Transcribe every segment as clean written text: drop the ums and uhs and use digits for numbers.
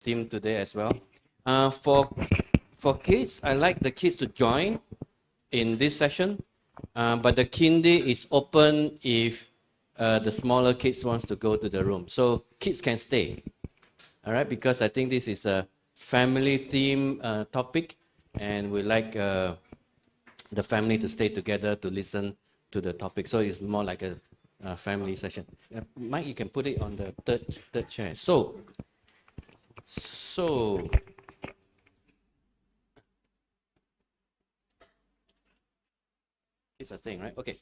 theme today as well. For kids, I like the kids to join in this session, but the kindy is open if the smaller kids wants to go to the room. So kids can stay, all right? Because I think this is a family theme topic, and we like the family to stay together to listen to the topic. So it's more like a family session. Mike, you can put it on the third chair. So kids are staying, right? Okay.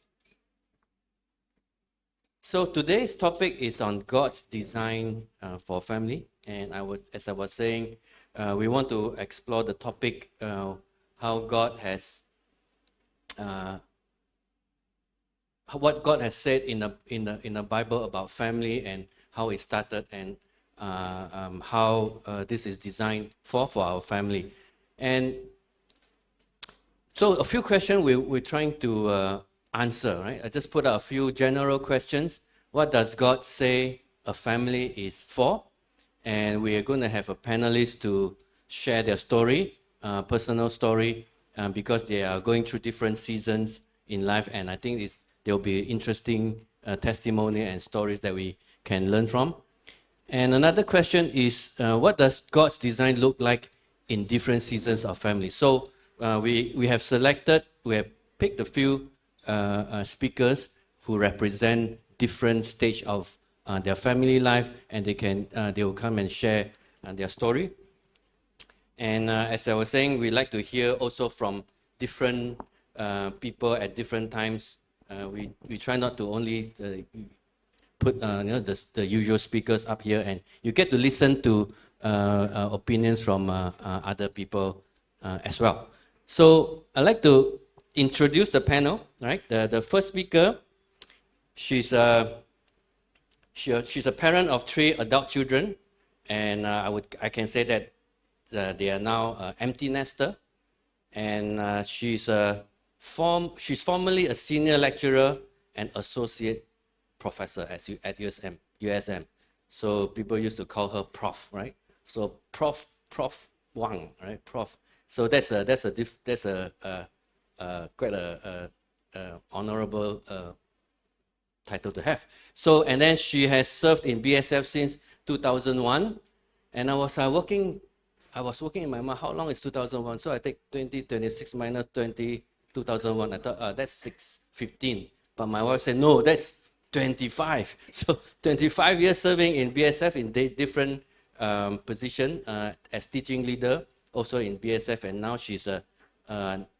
So today's topic is on God's design for family, and as I was saying, we want to explore the topic how God has what God has said in the Bible about family and how it started and how this is designed for our family. And so a few questions we're trying to answer, right? I just put out a few general questions. What does God say a family is for? And we are going to have a panelist to share their story, personal story, because they are going through different seasons in life. And I think there'll be interesting testimony and stories that we can learn from. And another question is, what does God's design look like in different seasons of family? So we have picked a few speakers who represent different stage of their family life, and they will come and share their story. And as I was saying, we like to hear also from different people at different times. We try not to only put the usual speakers up here, and you get to listen to opinions from other people as well. So I'd like to introduce the panel. Right, the first speaker, she's a parent of 3 adult children, and I can say that they are now empty nester, and she's formerly a senior lecturer and associate professor at USM. So people used to call her Prof, right? So Prof Wang, right? Prof. So that's quite a honorable title to have. So, and then she has served in BSF since 2001, and I was working in my mind, how long is 2001? So I take 26 minus 2001. I thought that's 615, but my wife said no, that's 25. So 25 years serving in BSF in different position as teaching leader, also in BSF, and now she's an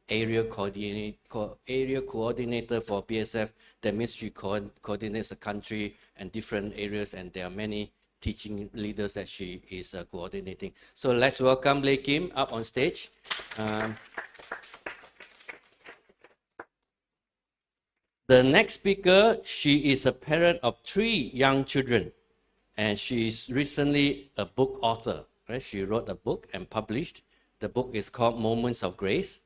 area coordinator for BSF. That means she coordinates the country and different areas, and there are many teaching leaders that she is coordinating. So let's welcome Lay Kim up on stage. The next speaker, she is a parent of 3 young children, and she is recently a book author. Right? She wrote a book and published. The book is called Moments of Grace.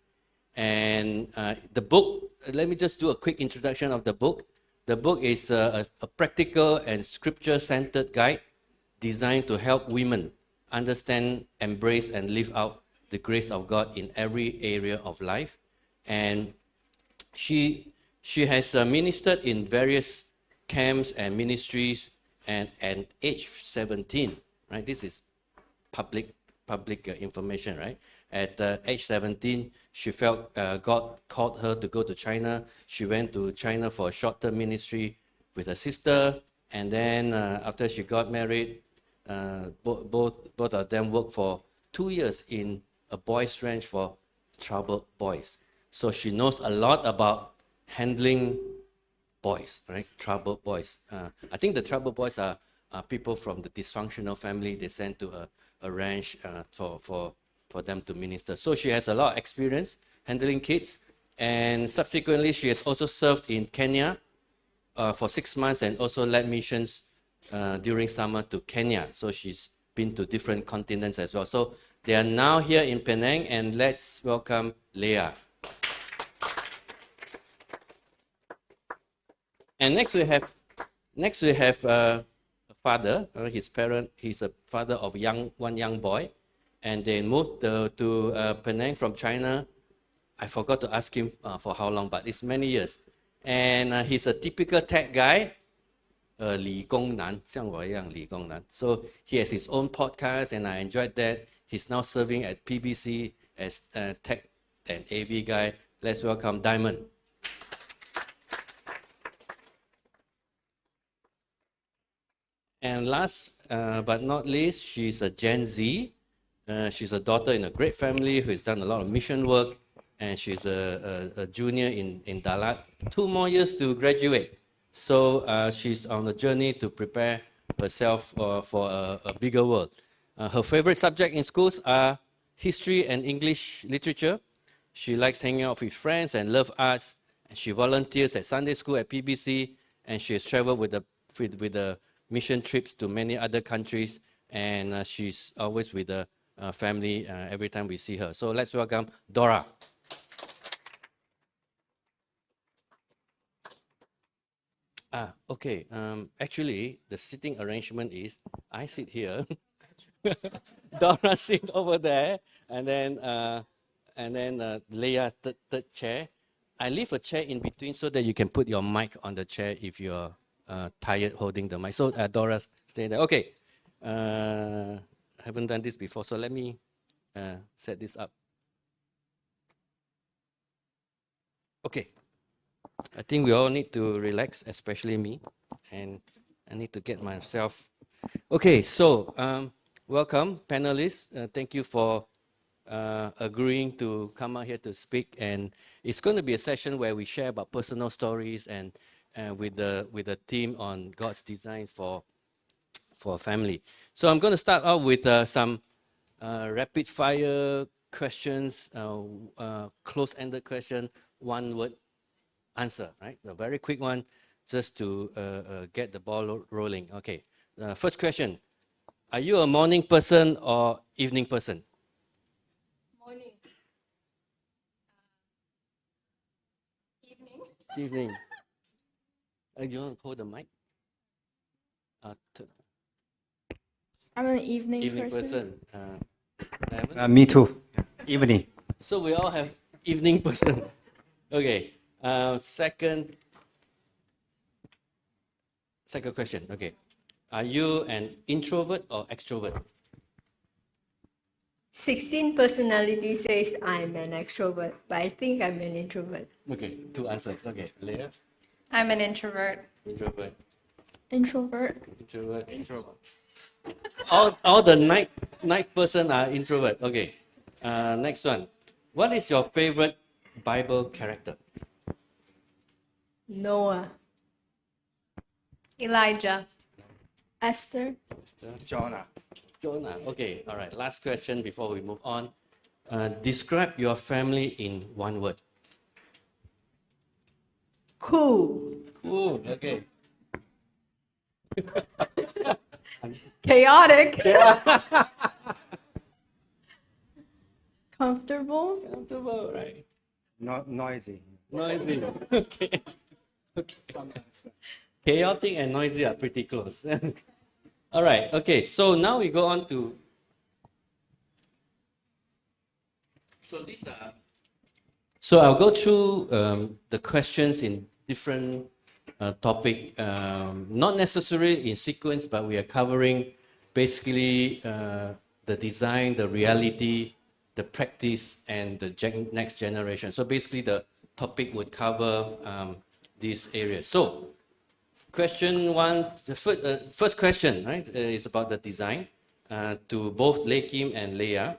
And the book, let me just do a quick introduction of the book. The book is a practical and scripture-centered guide designed to help women understand, embrace, and live out the grace of God in every area of life. And she has ministered in various camps and ministries, and at age 17, right? This is public information, right? At age 17, she felt God called her to go to China. She went to China for a short-term ministry with her sister, and then after she got married, both of them worked for 2 years in a boys' ranch for troubled boys. So she knows a lot about handling boys, right? Troubled boys. I think the troubled boys are people from the dysfunctional family. They sent to a ranch for them to minister. So she has a lot of experience handling kids, and subsequently she has also served in Kenya for 6 months and also led missions during summer to Kenya. So she's been to different continents as well. So they are now here in Penang, and let's welcome Leah. And next we have a father. His parent, he's a father of one young boy, and they moved to Penang from China. I forgot to ask him for how long, but it's many years. And he's a typical tech guy, 理工男，像我一样理工男. So he has his own podcast, and I enjoyed that. He's now serving at PBC as a tech and AV guy. Let's welcome Diamond. And last but not least, she's a Gen Z. She's a daughter in a great family who has done a lot of mission work, and she's a junior in Dalat. 2 more years to graduate. So she's on a journey to prepare herself for a bigger world. Her favorite subject in schools are history and English literature. She likes hanging out with friends and love arts. And she volunteers at Sunday school at PBC, and she has traveled with the mission trips to many other countries. And she's always with the family every time we see her. So let's welcome Dora. Okay. Actually, the sitting arrangement is I sit here, Dora sit over there, and then Leah third chair. I leave a chair in between so that you can put your mic on the chair if you're tired holding the mic. So Dora, stay there. Okay. I haven't done this before, so let me set this up. Okay. I think we all need to relax, especially me, and I need to get myself. Okay, so welcome, panelists. Thank you for agreeing to come out here to speak. And it's going to be a session where we share about personal stories and with the theme on God's design for a family. So I'm going to start out with some rapid fire questions, close-ended question, one word answer, right? A very quick one, just to get the ball rolling. Okay. First question: are you a morning person or evening person? Morning. Evening. Evening. You want to hold the mic? I'm an evening person. Me too. Evening. So we all have evening person. Okay. Second question. Okay. Are you an introvert or extrovert? 16 personality says I'm an extrovert, but I think I'm an introvert. Okay, 2 answers. Okay, Leah, I'm an introvert. introvert. Introvert. Introvert. All the night person are introvert. Okay. Next one. What is your favorite Bible character? Noah. Elijah. Esther. Jonah. Jonah. Okay. All right. Last question before we move on. Describe your family in one word. Cool. Cool. Okay. Chaotic. Comfortable. Comfortable, right? Noisy. Noisy. Okay. Chaotic and noisy are pretty close. All right. Okay. So now we go on to. So I'll go through the questions in different topic, not necessarily in sequence, but we are covering basically the design, the reality, the practice, and the next generation. So basically the topic would cover these areas. So question one, the first question, right, is about the design to both Lei Kim and Leah.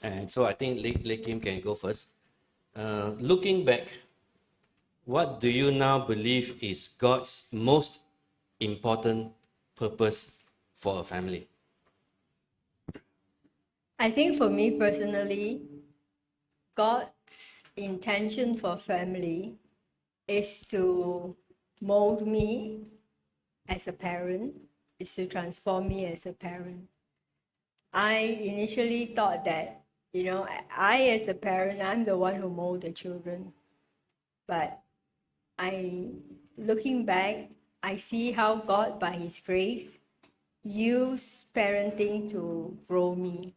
And so I think Lei Kim can go first. Looking back, what do you now believe is God's most important purpose for a family? I think for me personally, God's intention for family is to mold me as a parent, is to transform me as a parent. I initially thought that, I as a parent, I'm the one who mold the children. But looking back, I see how God, by His grace, use parenting to grow me.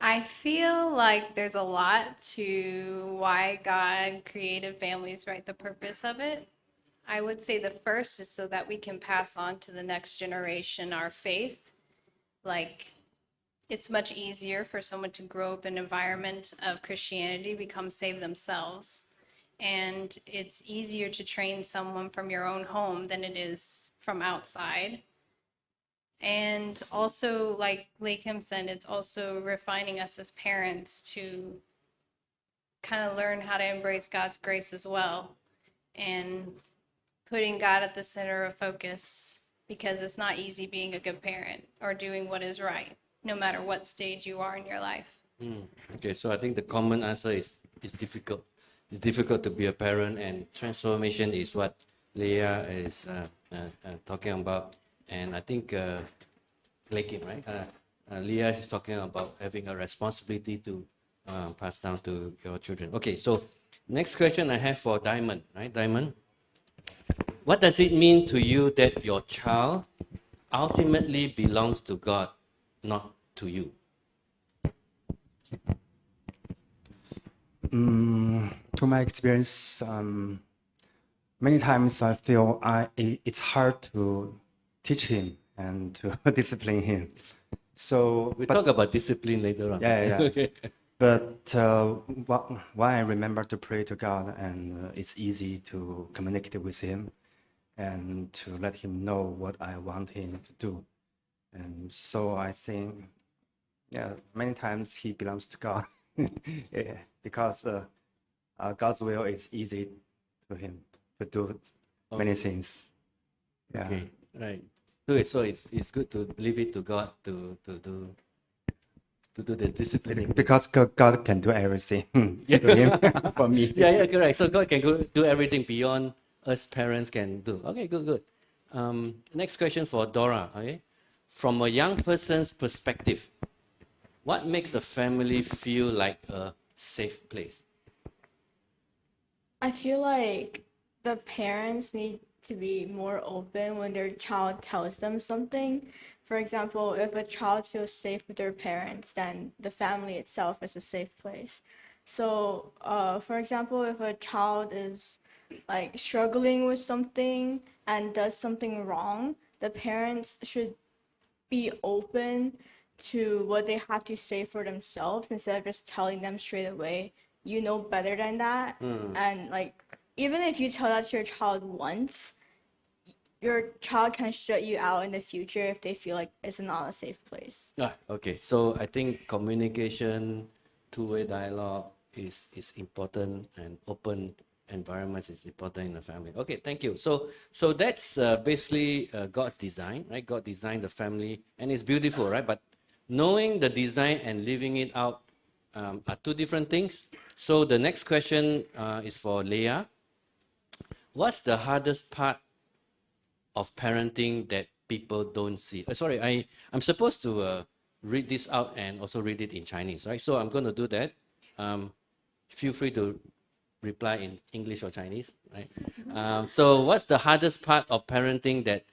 I feel like there's a lot to why God created families, right? The purpose of it. I would say the first is so that we can pass on to the next generation our faith. Like, it's much easier for someone to grow up in an environment of Christianity, become saved themselves. And it's easier to train someone from your own home than it is from outside. And also, like Lakem said, it's also refining us as parents to kind of learn how to embrace God's grace as well and putting God at the center of focus, because it's not easy being a good parent or doing what is right, no matter what stage you are in your life. Okay, so I think the common answer is difficult. It's difficult to be a parent, and transformation is what Leah is talking about. And I think Lakim, right? Leah is talking about having a responsibility to pass down to your children. Okay, so next question I have for Diamond, right? Diamond, what does it mean to you that your child ultimately belongs to God, not to you? To my experience, many times I feel it's hard to teach him and to discipline him. So, We'll but talk about discipline later on. yeah. Okay. But why I remember to pray to God, and it's easy to communicate with Him and to let Him know what I want Him to do. And so I think, yeah, many times He belongs to God, yeah, because God's will is easy to Him to do many things. Yeah. Okay, right. Okay, so it's good to leave it to God to do the disciplining. Because God can do everything to Him for me. Yeah, correct. So God can do everything beyond us parents can do. Okay, good. Next question for Dora. Okay, from a young person's perspective, what makes a family feel like a safe place? I feel like the parents need to be more open when their child tells them something. For example, if a child feels safe with their parents, then the family itself is a safe place. So, for example, if a child is like struggling with something and does something wrong, the parents should be open to what they have to say for themselves instead of just telling them straight away, you know better than that. And like, even if you tell that to your child once, your child can shut you out in the future if they feel like it's not a safe place. Okay. So I think communication, two-way dialogue is important, and open environment is important in the family. Okay, thank you. So that's basically God's design, right? God designed the family, and it's beautiful, right? But knowing the design and living it out are two different things. So the next question is for Leah. What's the hardest part of parenting that people don't see? Sorry, I'm supposed to read this out and also read it in Chinese, right? So I'm going to do that. Feel free to reply in English or Chinese, right? So what's the hardest part of parenting that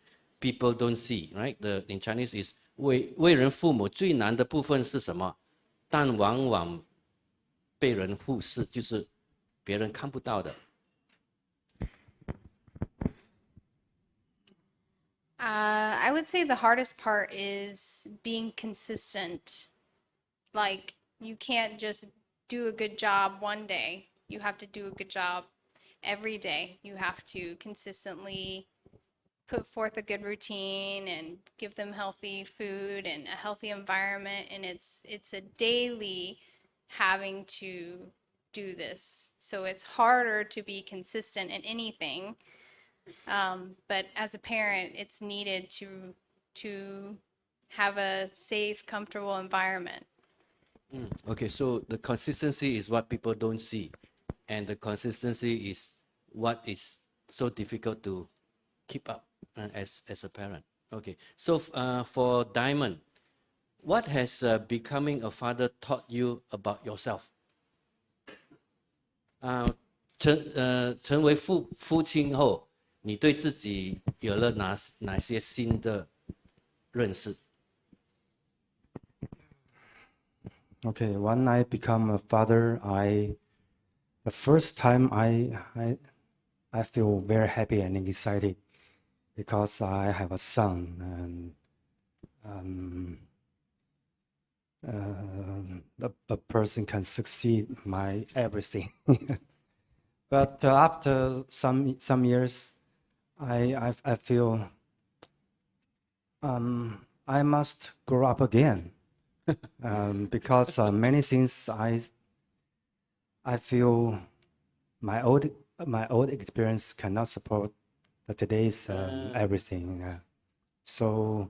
people don't see, right? In Chinese is 为人父母最难的部分是什么？但往往被人忽视，就是别人看不到的。I would say the hardest part is being consistent. Like, you can't just do a good job one day. You have to do a good job every day. You have to consistently put forth a good routine and give them healthy food and a healthy environment. And it's a daily having to do this. So it's harder to be consistent in anything. But as a parent, it's needed to have a safe, comfortable environment. Okay, so the consistency is what people don't see, and the consistency is what is so difficult to keep up as a parent. Okay, so for Diamond, what has becoming a father taught you about yourself? 成为父亲后，你对自己有了哪些新的认识？ Okay, when I become a father, the first time I feel very happy and excited because I have a son and a person can succeed my everything. But after some years, I feel I must grow up again because many things I feel my old experience cannot support today's everything. So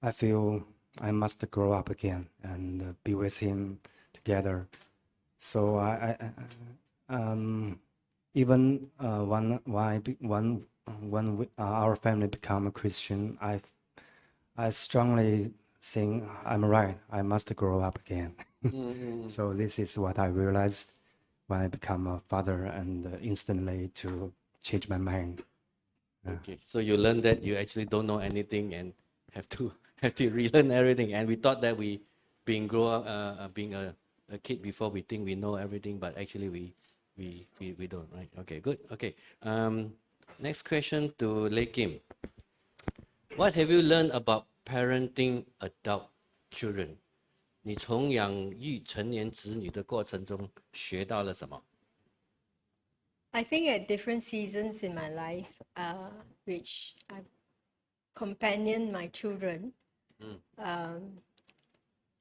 I feel I must grow up again and be with him together. So even our family become a Christian, I strongly think I'm right. I must grow up again. So this is what I realized when I become a father, and instantly to change my mind. Okay, so you learn that you actually don't know anything and have to relearn everything. And we thought that we being being a kid before, we think we know everything, but actually we don't, right? Okay, good. Okay. Next question to Lei Kim. What have you learned about parenting adult children? 你从养育成年子女的过程中学到了什么？ I think at different seasons in my life, which I companion my children,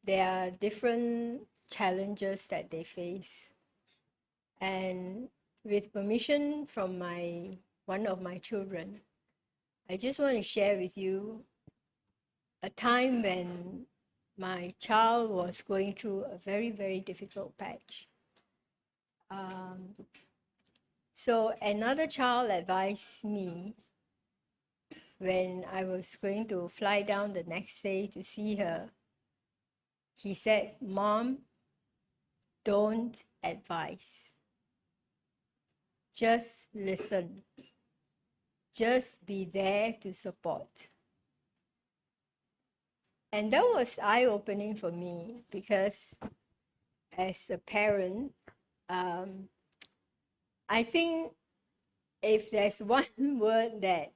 there are different challenges that they face. And with permission from one of my children, I just want to share with you a time when my child was going through a very, very difficult patch. So another child advised me when I was going to fly down the next day to see her. He said, "Mom, don't advise. Just listen. Just be there to support." And that was eye-opening for me because as a parent, I think if there's one word that